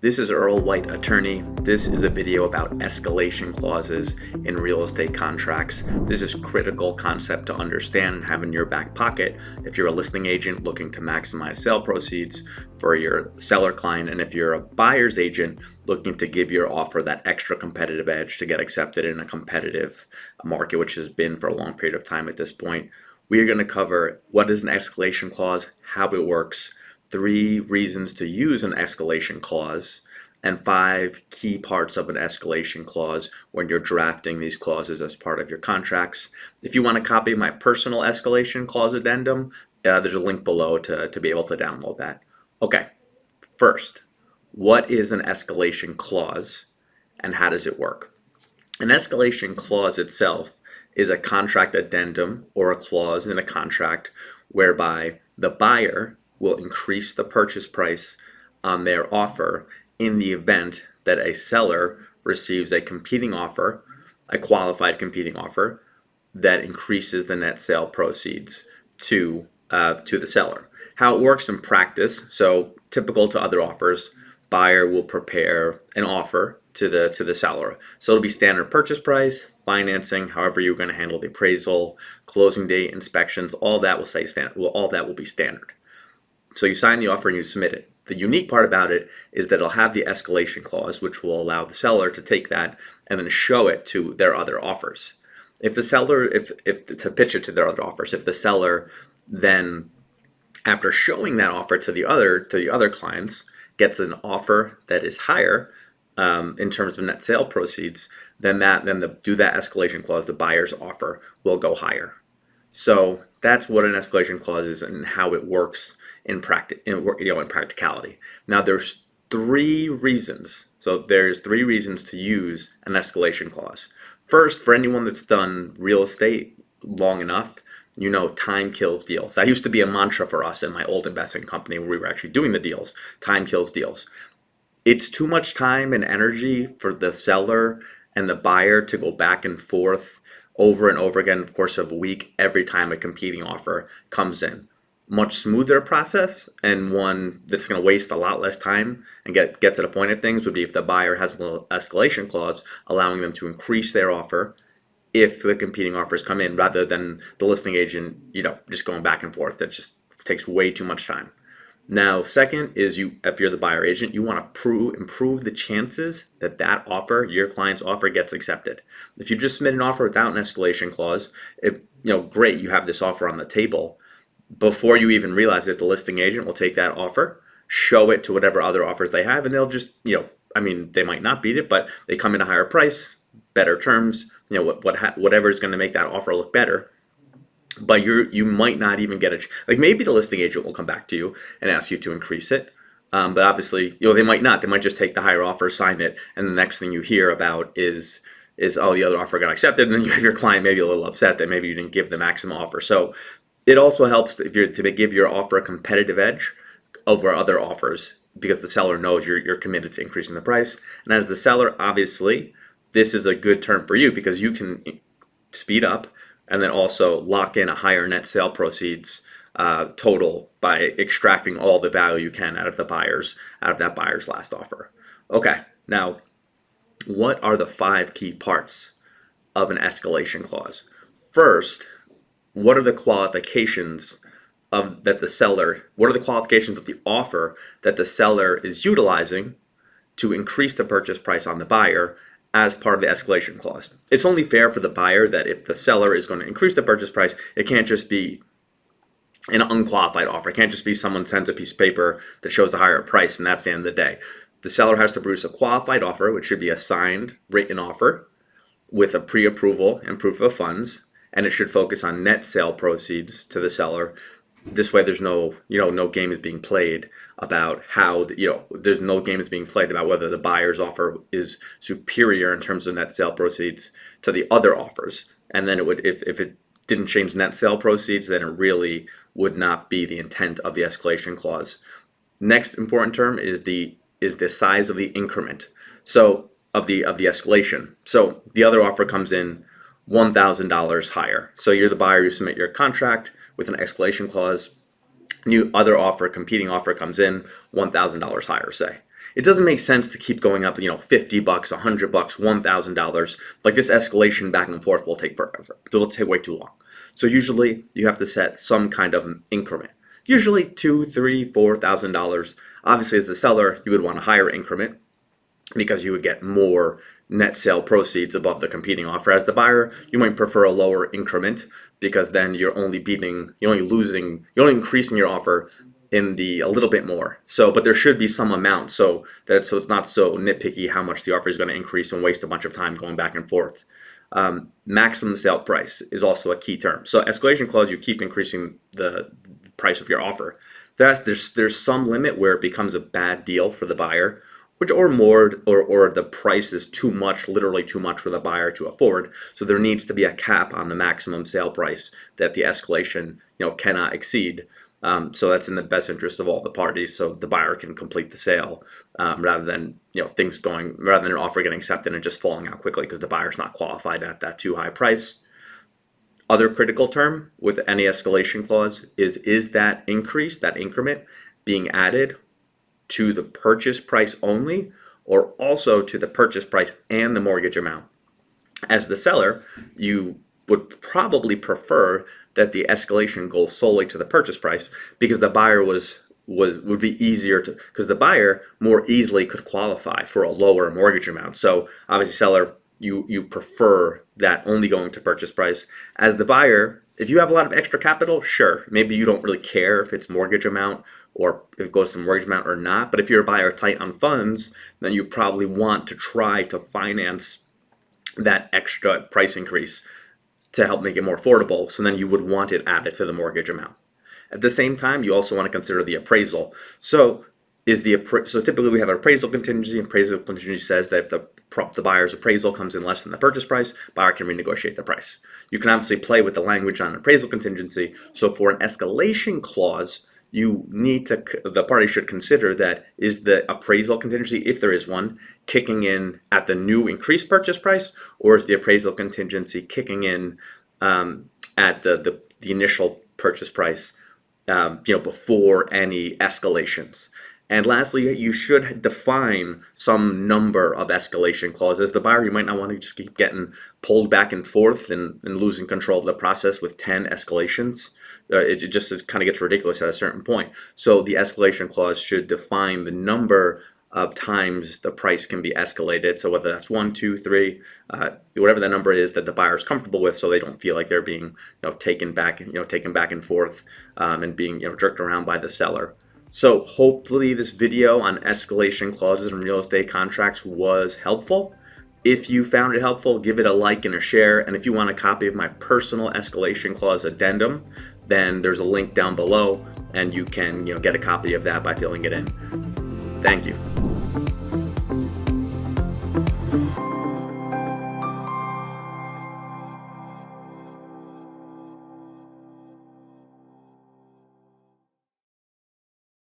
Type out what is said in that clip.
This is Earl White, attorney. This is a video about escalation clauses in real estate contracts. This is a critical concept to understand and have in your back pocket if you're a listing agent looking to maximize sale proceeds for your seller client, and if you're a buyer's agent looking to give your offer that extra competitive edge to get accepted in a competitive market, which has been for a long period of time at this point. We are going to cover what is an escalation clause, how it works, 3 reasons to use an escalation clause, and 5 key parts of an escalation clause when you're drafting these clauses as part of your contracts. If you want to copy my personal escalation clause addendum, there's a link below to be able to download that. Okay, first, what is an escalation clause and how does it work? An escalation clause itself is a contract addendum or a clause in a contract whereby the buyer will increase the purchase price on their offer in the event that a seller receives a competing offer, a qualified competing offer, that increases the net sale proceeds to the seller. How it works in practice, so typical to other offers, buyer will prepare an offer to the seller. So it'll be standard purchase price, financing, however you're going to handle the appraisal, closing date, inspections, all that will say standard. Well, all that will be standard. So you sign the offer and you submit it. The unique part about it is that it'll have the escalation clause, which will allow the seller to take that and then show it to their other offers. If the seller, if to pitch it to their other offers, if the seller then, after showing that offer to the other clients, gets an offer that is higher in terms of net sale proceeds, then do that escalation clause, the buyer's offer will go higher. So that's what an escalation clause is and how it works in practicality. Now there's 3 reasons. So there's 3 reasons to use an escalation clause. First, for anyone that's done real estate long enough, you know time kills deals. That used to be a mantra for us in my old investing company where we were actually doing the deals. Time kills deals. It's too much time and energy for the seller and the buyer to go back and forth over and over again in the course of a week every time a competing offer comes in. Much smoother process, and one that's going to waste a lot less time and get to the point of things would be if the buyer has a little escalation clause allowing them to increase their offer if the competing offers come in, rather than the listing agent, just going back and forth. That just takes way too much time. Now, second is if you're the buyer agent, you want to improve the chances that offer, your client's offer, gets accepted. If you just submit an offer without an escalation clause, great, you have this offer on the table. Before you even realize it, the listing agent will take that offer, show it to whatever other offers they have, and they'll just, they might not beat it, but they come in a higher price, better terms, whatever is going to make that offer look better. But you might not even get maybe the listing agent will come back to you and ask you to increase it. But obviously, they might not. They might just take the higher offer, sign it, and the next thing you hear about is oh, the other offer got accepted, and then you have your client maybe a little upset that maybe you didn't give the maximum offer. So it also helps if you're to give your offer a competitive edge over other offers, because the seller knows you're committed to increasing the price. And as the seller, obviously, this is a good term for you because you can speed up and then also lock in a higher net sale proceeds total by extracting all the value you can out of that buyer's last offer. Okay, now what are the 5 key parts of an escalation clause? First, what are the qualifications of the offer that the seller is utilizing to increase the purchase price on the buyer as part of the escalation clause? It's only fair for the buyer that if the seller is going to increase the purchase price, it can't just be an unqualified offer. It can't just be someone sends a piece of paper that shows a higher price and that's the end of the day. The seller has to produce a qualified offer, which should be a signed written offer with a pre-approval and proof of funds, and it should focus on net sale proceeds to the seller. This way, there's no game is being played about there's no game is being played about whether the buyer's offer is superior in terms of net sale proceeds to the other offers. And then it would, if it didn't change net sale proceeds, then it really would not be the intent of the escalation clause. Next important term is the size of the increment. So of the escalation. So the other offer comes in $1,000 higher. So you're the buyer, you submit your contract with an escalation clause. New other offer, competing offer comes in $1,000 higher, say. it doesn't make sense to keep going up, $50, $100, $1,000. Like this escalation back and forth will take forever. It'll take way too long. So usually you have to set some kind of increment. Usually $2,000, $3,000, $4,000. Obviously, as the seller, you would want a higher increment because you would get more net sale proceeds above the competing offer. As the buyer, you might prefer a lower increment because then you're only increasing your offer in a little bit more. But there should be some amount so it's not so nitpicky how much the offer is going to increase and waste a bunch of time going back and forth. Maximum sale price is also a key term. So escalation clause, you keep increasing the price of your offer. There's some limit where it becomes a bad deal for the buyer, or the price is too much, literally too much for the buyer to afford. So there needs to be a cap on the maximum sale price that the escalation cannot exceed. So that's in the best interest of all the parties, so the buyer can complete the sale rather than an offer getting accepted and just falling out quickly because the buyer's not qualified at that too high price. Other critical term with any escalation clause is that increment being added to the purchase price only, or also to the purchase price and the mortgage amount. As the seller, you would probably prefer that the escalation goes solely to the purchase price because the buyer would be easier to, because the buyer more easily could qualify for a lower mortgage amount. So obviously, seller, you prefer that only going to purchase price. As the buyer, if you have a lot of extra capital, sure, maybe you don't really care if it's mortgage amount or if it goes to mortgage amount or not. But if you're a buyer tight on funds, then you probably want to try to finance that extra price increase to help make it more affordable. So then you would want it added to the mortgage amount. At the same time, you also want to consider the appraisal. So typically we have an appraisal contingency. Appraisal contingency says that if the buyer's appraisal comes in less than the purchase price, buyer can renegotiate the price. You can obviously play with the language on appraisal contingency. So for an escalation clause, the party should consider that is the appraisal contingency, if there is one, kicking in at the new increased purchase price, or is the appraisal contingency kicking in at the initial purchase price, before any escalations. And lastly, you should define some number of escalation clauses. The buyer, you might not want to just keep getting pulled back and forth and losing control of the process with 10 escalations. It just kind of gets ridiculous at a certain point. So the escalation clause should define the number of times the price can be escalated. So whether that's 1, 2, 3, whatever the number is that the buyer is comfortable with, so they don't feel like they're being taken back and forth and being jerked around by the seller. So hopefully this video on escalation clauses in real estate contracts was helpful. If you found it helpful, give it a like and a share. And if you want a copy of my personal escalation clause addendum, then there's a link down below and you can get a copy of that by filling it in. Thank you.